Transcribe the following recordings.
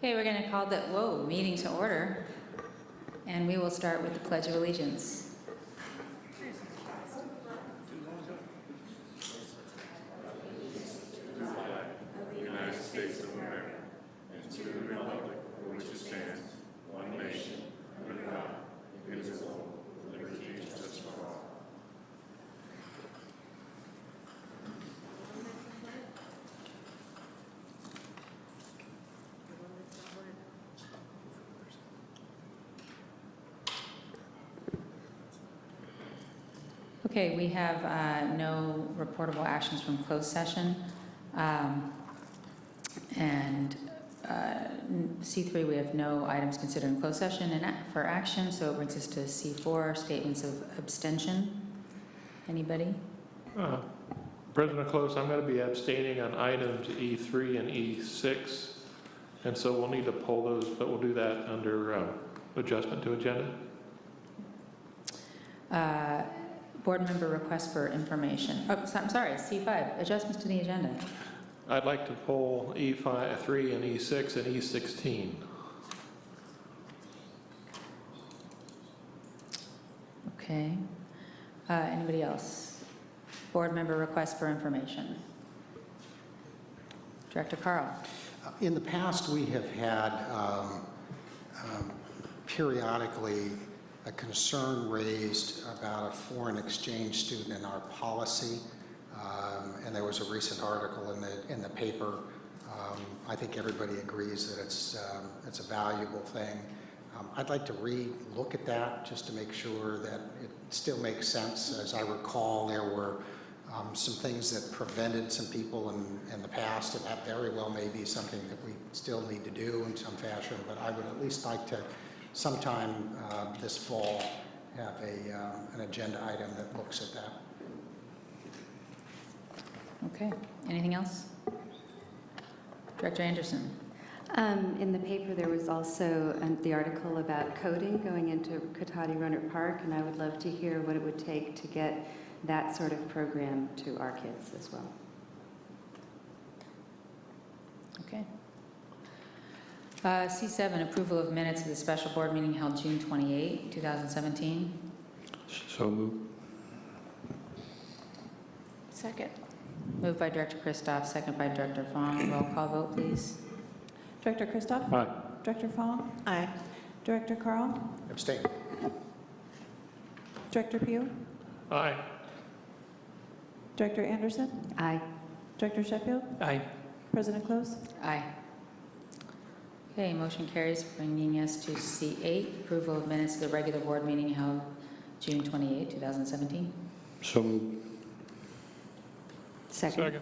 Okay, we're going to call the meeting to order, and we will start with the Pledge of Allegiance. United States of America, and to the republic for which it stands, one nation, under God, indivisible, with liberty and justice for all. Okay, we have no reportable actions from closed session. And C3, we have no items considered in closed session and for action, so it brings us to C4, statements of abstention. Anybody? President Close, I'm going to be abstaining on items E3 and E6, and so we'll need to pull those, but we'll do that under adjustment to agenda. Board member request for information. Oh, I'm sorry, C5, adjustments to the agenda. I'd like to pull E3 and E6 and E16. Okay. Anybody else? Board member request for information. Director Carl. In the past, we have had periodically a concern raised about a foreign exchange student in our policy. And there was a recent article in the paper. I think everybody agrees that it's a valuable thing. I'd like to re-look at that just to make sure that it still makes sense. As I recall, there were some things that prevented some people in the past, and that very well may be something that we still need to do in some fashion, but I would at least like to sometime this fall have an agenda item that looks at that. Okay. Anything else? Director Anderson. In the paper, there was also the article about coding going into Katati Runner Park, and I would love to hear what it would take to get that sort of program to our kids as well. Okay. C7, approval of minutes of the special board meeting held June 28, 2017. So moved. Second. Moved by Director Christoph, second by Director Fong. Roll call vote, please. Director Christoph? Aye. Director Fong? Aye. Director Carl? Abstain. Director Pugh? Aye. Director Anderson? Aye. Director Sheffield? Aye. President Close? Aye. Okay, motion carries, bringing us to C8, approval of minutes of the regular board meeting held June 28, 2017. So moved. Second.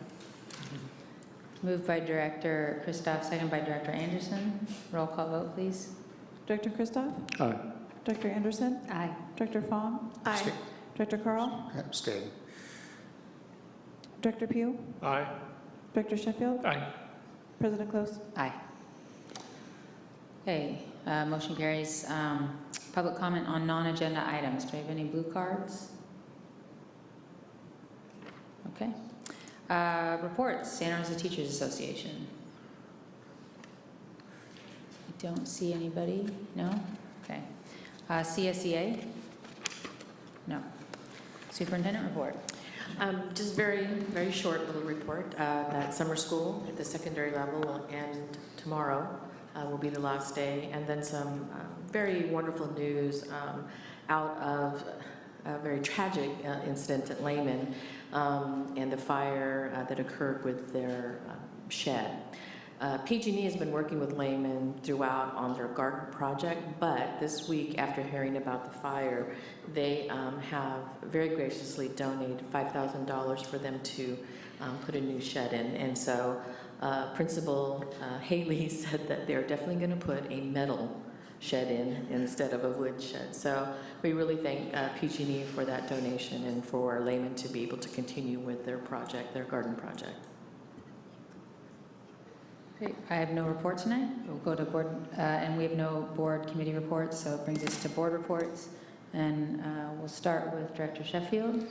Moved by Director Christoph, second by Director Anderson. Roll call vote, please. Director Christoph? Aye. Director Anderson? Aye. Director Fong? Abstain. Director Carl? Abstain. Director Pugh? Aye. Director Sheffield? Aye. President Close? Aye. Okay, motion carries. Public comment on non-agenda items. Do we have any blue cards? Okay. Reports, Santa Rosa Teachers Association. I don't see anybody. No? Okay. CSEA? No. Superintendent report. Just very, very short little report that summer school at the secondary level will end tomorrow. Will be the last day, and then some very wonderful news out of a very tragic incident at Lehman and the fire that occurred with their shed. PG&E has been working with Lehman throughout on their garden project, but this week, after hearing about the fire, they have very graciously donated $5,000 for them to put a new shed in. And so Principal Haley said that they're definitely going to put a metal shed in instead of a wood shed. So we really thank PG&E for that donation and for Lehman to be able to continue with their project, their garden project. Okay, I have no report tonight. We'll go to board, and we have no board committee reports, so it brings us to board reports. And we'll start with Director Sheffield.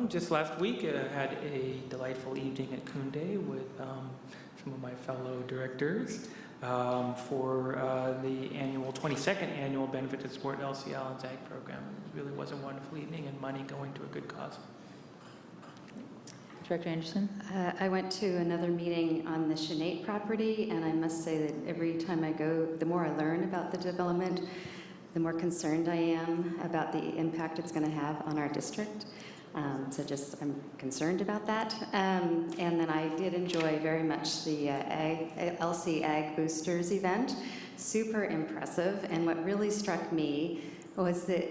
Just last week, I had a delightful evening at Kunde with some of my fellow directors for the 22nd annual Benefit to Support LCL and ZAG program. It really was a wonderful evening and money going to a good cause. Director Anderson? I went to another meeting on the Sinead property, and I must say that every time I go, the more I learn about the development, the more concerned I am about the impact it's going to have on our district. I'm concerned about that. And then I did enjoy very much the LC Ag Boosters event. Super impressive. And what really struck me was that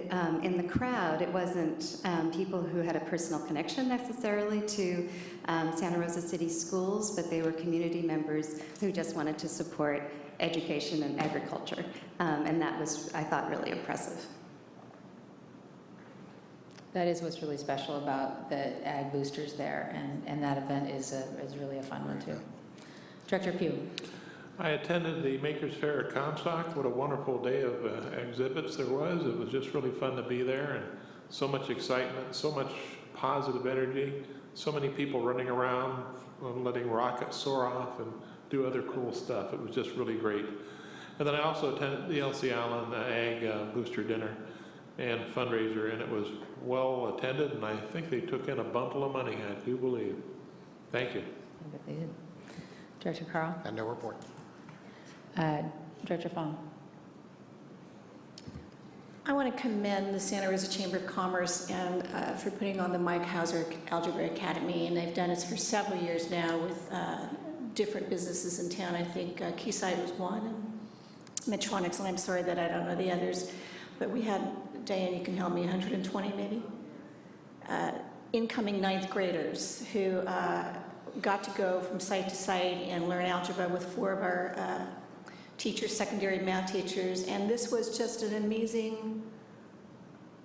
in the crowd, it wasn't people who had a personal connection necessarily to Santa Rosa City Schools, but they were community members who just wanted to support education and agriculture. And that was, I thought, really impressive. That is what's really special about the Ag Boosters there, and that event is really a fun one too. Director Pugh. I attended the Makers Fair at Comstock. What a wonderful day of exhibits there was. It was just really fun to be there, and so much excitement, so much positive energy, so many people running around, letting rockets soar off and do other cool stuff. It was just really great. And then I also attended the LC Allen Ag Booster Dinner and fundraiser, and it was well attended, and I think they took in a bundle of money, I do believe. Thank you. I bet they did. Director Carl. And no report. Director Fong. I want to commend the Santa Rosa Chamber of Commerce and for putting on the Mike Hauser Algebra Academy, and they've done this for several years now with different businesses in town. I think Keyside was one, and Medtronics, and I'm sorry that I don't know the others, but we had, Diane, you can help me, 120 maybe? Incoming ninth graders who got to go from site to site and learn algebra with 4 of our teachers, secondary math teachers, and this was just an amazing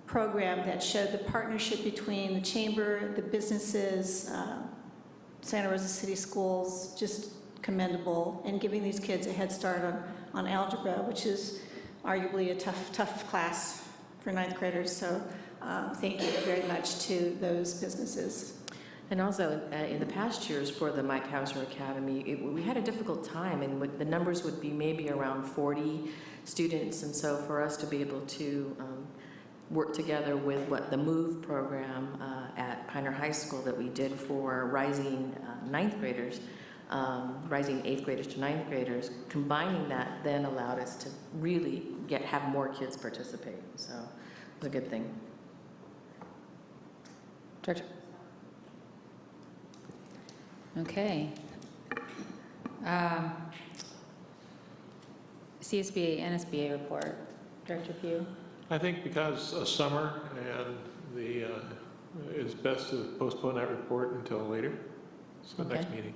program that showed the partnership between the chamber, the businesses, Santa Rosa City Schools, just commendable, and giving these kids a head start on algebra, which is arguably a tough class for ninth graders. So thank you very much to those businesses. And also, in the past years for the Mike Hauser Academy, we had a difficult time, and the numbers would be maybe around 40 students, and so for us to be able to work together with what the MOVE program at Pioneer High School that we did for rising ninth graders, rising 8th graders to 9th graders, combining that then allowed us to really have more kids participate, so it was a good thing. Director. Okay. CSBA, NSBA report. Director Pugh. I think because of summer and it's best to postpone that report until later, so Okay. next meeting.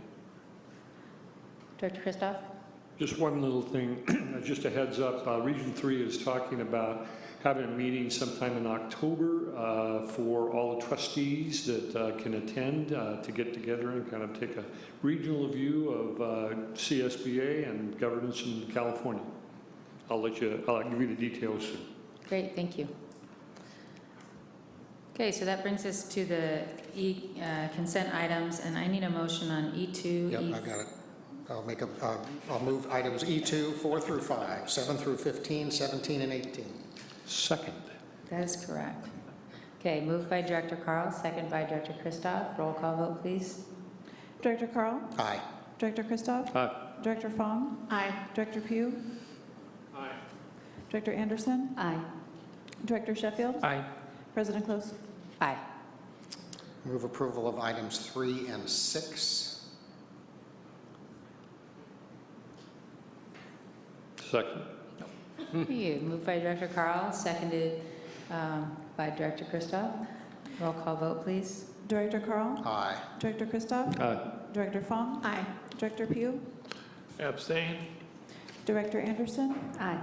Director Christoph. Just one little thing, just a heads up, Region 3 is talking about having a meeting sometime in October for all the trustees that can attend to get together and kind of take a regional view of CSBA and governance in California. I'll give you the details soon. Great, thank you. Okay, so that brings us to the consent items, and I need a motion on E2. Yep, I got it. I'll move items E2, 4 through 5, 7 through 15, 17, and 18. Second. That is correct. Okay, moved by Director Carl, second by Director Christoph. Roll call vote, please. Director Carl? Aye. Director Christoph? Aye. Director Fong? Aye. Director Pugh? Aye. Director Anderson? Aye. Director Sheffield? Aye. President Close? Aye. Move approval of items 3 and 6. Second. You moved by Director Carl, seconded by Director Christoph. Roll call vote, please. Director Carl? Aye. Director Christoph? Aye. Director Fong? Aye. Director Pugh? Abstain? Director Anderson? Aye.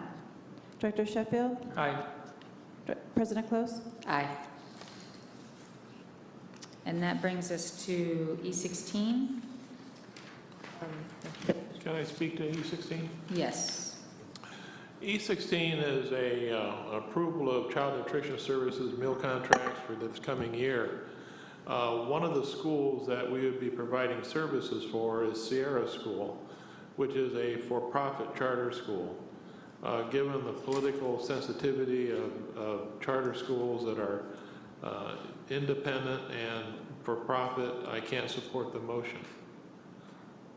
Director Sheffield? Aye. President Close? Aye. And that brings us to E16. Can I speak to E16? Yes. E16 is a approval of child nutrition services meal contracts for this coming year. One of the schools that we would be providing services for is Sierra School, which is a for-profit charter school. Given the political sensitivity of charter schools that are independent and for-profit, I can't support the motion.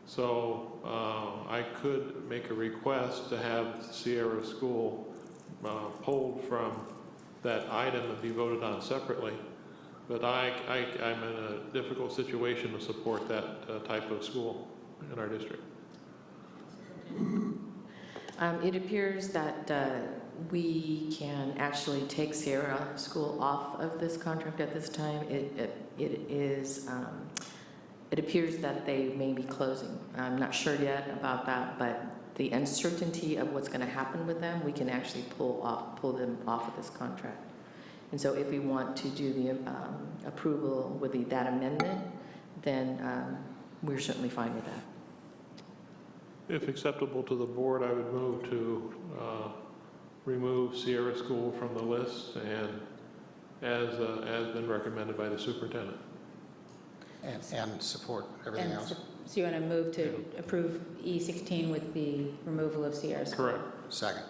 So I could make a request to have Sierra School pulled from that item and be voted on separately. But I'm in a difficult situation to support that type of school in our district. It appears that we can actually take Sierra School off of this contract at this time. It appears that they may be closing. I'm not sure yet about that, but the uncertainty of what's going to happen with them, we can actually pull them off of this contract. And so if we want to do the approval with that amendment, then we're certainly fine with that. If acceptable to the board, I would move to remove Sierra School from the list and as been recommended by the superintendent. And support everything else? So you want to move to approve E16 with the removal of Sierra School? Correct. Second.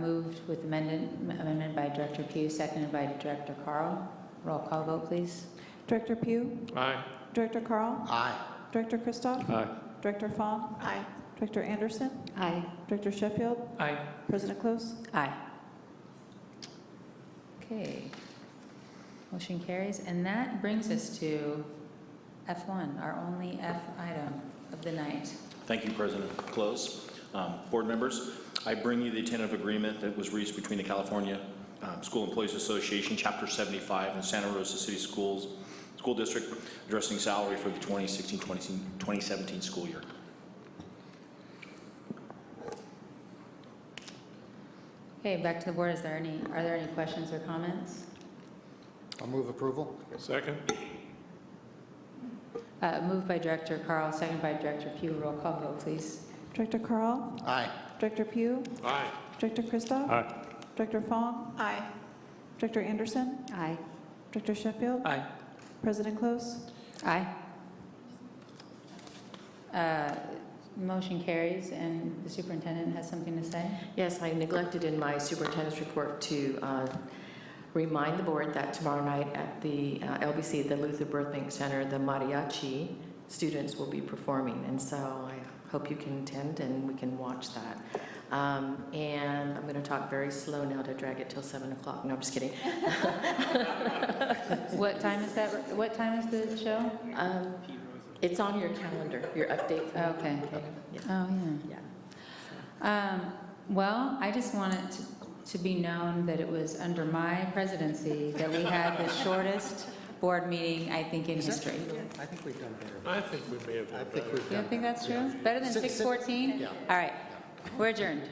Moved with amendment by Director Pugh, seconded by Director Carl. Roll call vote, please. Director Pugh, Aye. Director Carl, Aye. Director Christoph, Aye. Director Fong, Aye. Director Anderson, Aye. Director Sheffield, Aye. President Close. Aye. Okay. Motion carries. And that brings us to F1, our only F item of the night. Thank you, President Close. Board members, I bring you the tentative agreement that was reached between the California School Employees Association, Chapter 75, and Santa Rosa City School District addressing salary for the 2016-2017 school year. Okay, back to the board. Are there any questions or comments? I'll move approval. Second? Moved by Director Carl, seconded by Director Pugh. Roll call vote, please. Director Carl, Aye. Director Pugh, Aye. Director Christoph, Aye. Director Fong, Aye. Director Anderson, Aye. Director Sheffield, Aye. President Close. Aye. Motion carries, and the superintendent has something to say. Yes, I neglected in my superintendent's report to remind the board that tomorrow night at the LBC, the Luther Burbank Center, the mariachi students will be performing, and so I hope you can attend and we can watch that. And I'm going to talk very slow now to drag it till 7 o'clock. No, I'm just kidding. What time is that? What time is the show? It's on your calendar, your update. Okay. Yeah. Oh, Yeah. yeah. Well, I just want it to be known that it was under my presidency that we had the shortest board meeting, I think, in history. I think we've done better. I think we may have done better. You don't think that's true? Better than 6:14? Yeah. All right. We're adjourned.